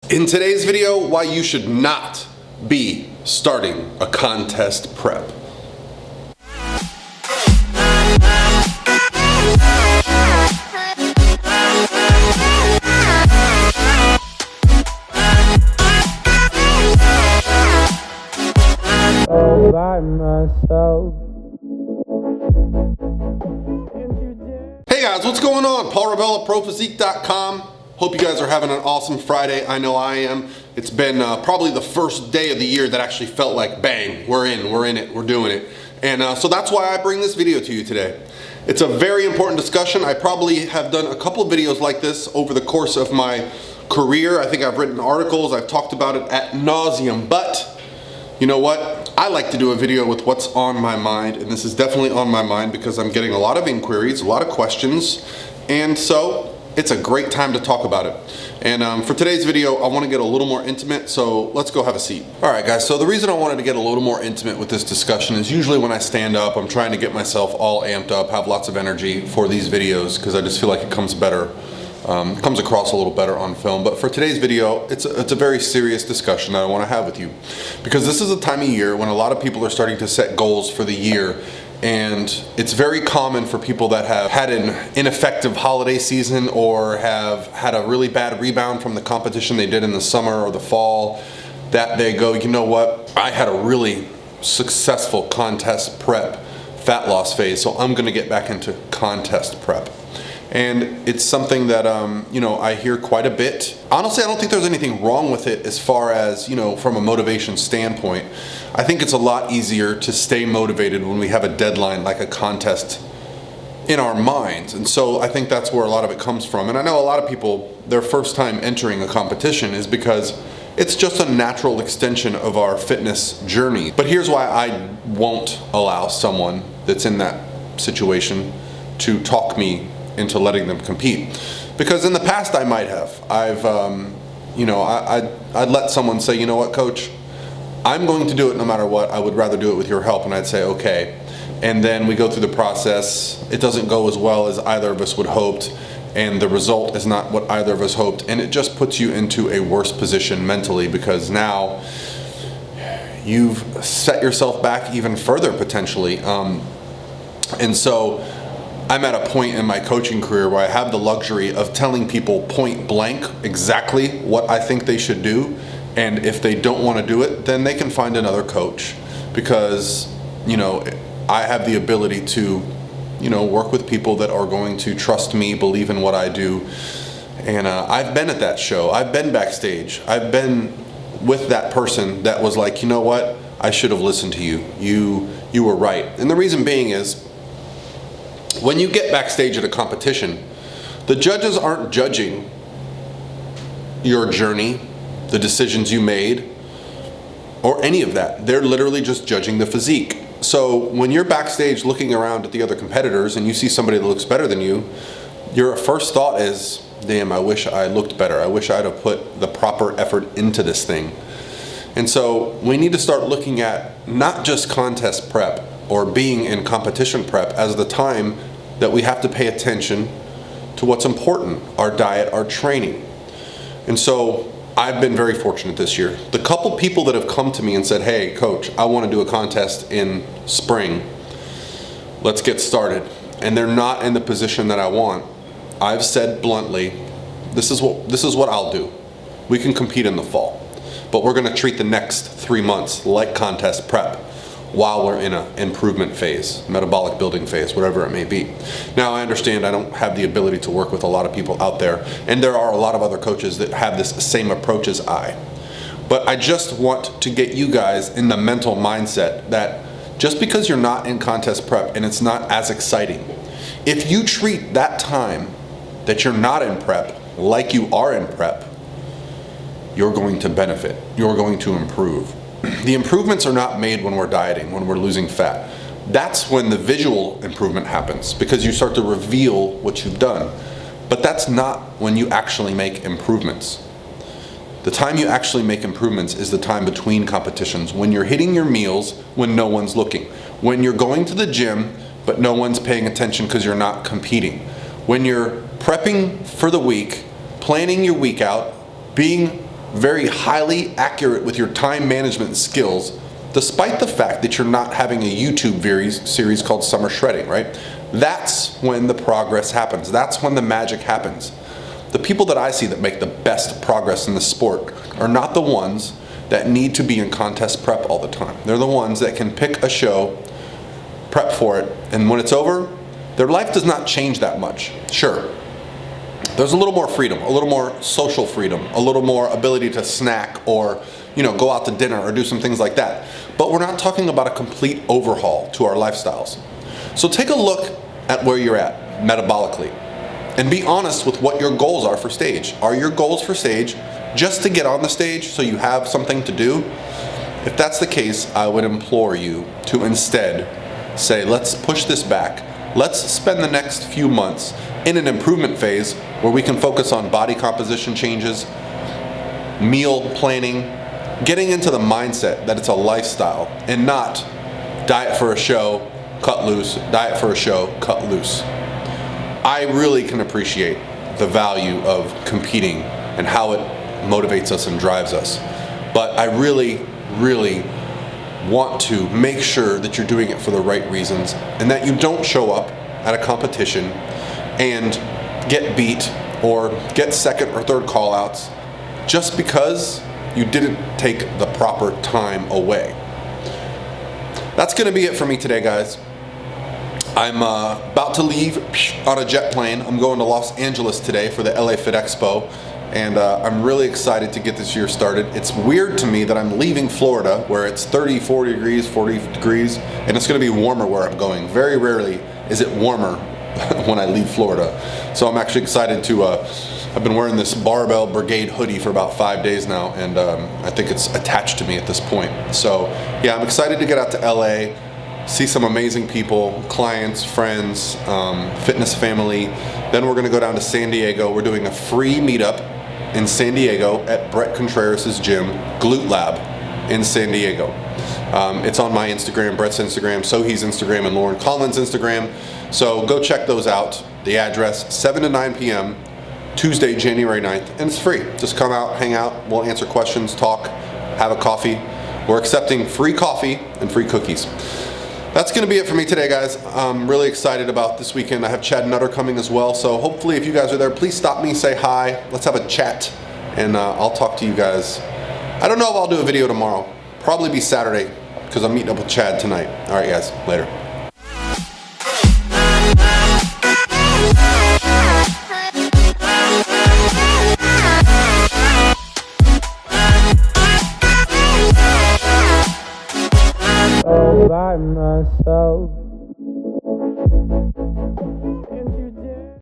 In today's video, why you should not be starting a contest prep. All by myself. Hey guys, what's going on? Paul Revelia, ProPhysique.com. Hope you guys are having an awesome Friday. I know I am. It's been probably the first day of the year that actually felt like, bang, we're in it, we're doing it. And so that's why I bring this video to you today. It's a very important discussion. I probably have done a couple of videos like this over the course of my career. I think I've written articles, I've talked about it ad nauseum, but you know what? I like to do a video with what's on my mind, and this is definitely on my mind because I'm getting a lot of inquiries, a lot of questions, and so it's a great time to talk about it. And for today's video, I want to get a little more intimate, so let's go have a seat. All right, guys, so the reason I wanted to get a little more intimate with this discussion is usually when I stand up, I'm trying to get myself all amped up, have lots of energy for these videos, because I just feel like it comes better. Comes across a little better on film. But for today's video, it's a very serious discussion that I want to have with you, because this is a time of year when a lot of people are starting to set goals for the year, and it's very common for people that have had an ineffective holiday season or have had a really bad rebound from the competition they did in the summer or the fall, that they go, you know what, I had a really successful contest prep fat loss phase, so I'm going to get back into contest prep. And it's something that, you know, I hear quite a bit. Honestly, I don't think there's anything wrong with it as far as, you know, from a motivation standpoint. I think it's a lot easier to stay motivated when we have a deadline like a contest in our minds. And so I think that's where a lot of it comes from. And I know a lot of people, their first time entering a competition is because it's just a natural extension of our fitness journey. But here's why I won't allow someone that's in that situation to talk me into letting them compete, because in the past I might have. You know, I'd let someone say, you know what, coach, I'm going to do it no matter what. I would rather do it with your help. And I'd say, okay. And then we go through the process. It doesn't go as well as either of us would hoped, and the result is not what either of us hoped, and it just puts you into a worse position mentally, because now you've set yourself back even further potentially. And so I'm at a point in my coaching career where I have the luxury of telling people point blank exactly what I think they should do, and if they don't want to do it, then they can find another coach, because, you know, I have the ability to, you know, work with people that are going to trust me, believe in what I do. And I've been at that show, I've been backstage, I've been with that person that was like, you know what, I should have listened to you, you were right. And the reason being is, when you get backstage at a competition, the judges aren't judging your journey, the decisions you made, or any of that. They're literally just judging the physique. So when you're backstage looking around at the other competitors and you see somebody that looks better than you, your first thought is, damn, I wish I looked better. I wish I'd have put the proper effort into this thing. And so we need to start looking at not just contest prep or being in competition prep as the time that we have to pay attention to what's important, our diet, our training. And so I've been very fortunate this year. The couple people that have come to me and said, hey coach, I want to do a contest in spring, let's get started, and they're not in the position that I want, I've said bluntly, this is what I'll do. We can compete in the fall, but we're going to treat the next 3 months like contest prep while we're in an improvement phase, metabolic building phase, whatever it may be. Now, I understand I don't have the ability to work with a lot of people out there, and there are a lot of other coaches that have this same approach as I. But I just want to get you guys in the mental mindset that just because you're not in contest prep and it's not as exciting, if you treat that time that you're not in prep like you are in prep, you're going to benefit, you're going to improve. The improvements are not made when we're dieting, when we're losing fat. That's when the visual improvement happens, because you start to reveal what you've done. But that's not when you actually make improvements. The time you actually make improvements is the time between competitions, when you're hitting your meals when no one's looking, when you're going to the gym but no one's paying attention because you're not competing, when you're prepping for the week, planning your week out, being very highly accurate with your time management skills, despite the fact that you're not having a YouTube series called Summer Shredding, right? That's when the progress happens. That's when the magic happens. The people that I see that make the best progress in the sport are not the ones that need to be in contest prep all the time. They're the ones that can pick a show, prep for it, and when it's over, their life does not change that much. Sure, there's a little more freedom, a little more social freedom, a little more ability to snack or, go out to dinner or do some things like that. But we're not talking about a complete overhaul to our lifestyles. So take a look at where you're at metabolically and be honest with what your goals are for stage. Are your goals for stage just to get on the stage so you have something to do? If that's the case, I would implore you to instead say, let's push this back. Let's spend the next few months in an improvement phase where we can focus on body composition changes, meal planning, getting into the mindset that it's a lifestyle and not diet for a show, cut loose, diet for a show, cut loose. I really can appreciate the value of competing and how it motivates us and drives us. But I really, really want to make sure that you're doing it for the right reasons and that you don't show up at a competition and get beat or get second or third call outs just because you didn't take the proper time away. That's going to be it for me today, guys. I'm about to leave on a jet plane. I'm going to Los Angeles today for the LA Fit Expo, and I'm really excited to get this year started. It's weird to me that I'm leaving Florida where it's 30, 40 degrees, 40 degrees, and it's going to be warmer where I'm going. Very rarely is it warmer when I leave Florida. So I'm actually excited to, I've been wearing this Barbell Brigade hoodie for about 5 days now, and I think it's attached to me at this point. So yeah, I'm excited to get out to LA, see some amazing people, clients, friends, fitness family. Then we're gonna go down to San Diego. We're doing a free meetup in San Diego at Brett Contreras' gym, Glute Lab in San Diego. It's on my Instagram, Brett's Instagram, Sohi's Instagram, and Lauren Collins' Instagram. So go check those out. The address, 7 to 9 p.m., Tuesday, January 9th, and it's free. Just come out, hang out, we'll answer questions, talk, have a coffee. We're accepting free coffee and free cookies. That's going to be it for me today, guys. I'm really excited about this weekend. I have Chad Nutter coming as well, so hopefully if you guys are there, please stop me, say hi, let's have a chat, and I'll talk to you guys. I don't know if I'll do a video tomorrow. Probably be Saturday, because I'm meeting up with Chad tonight. All right, guys, later. By myself.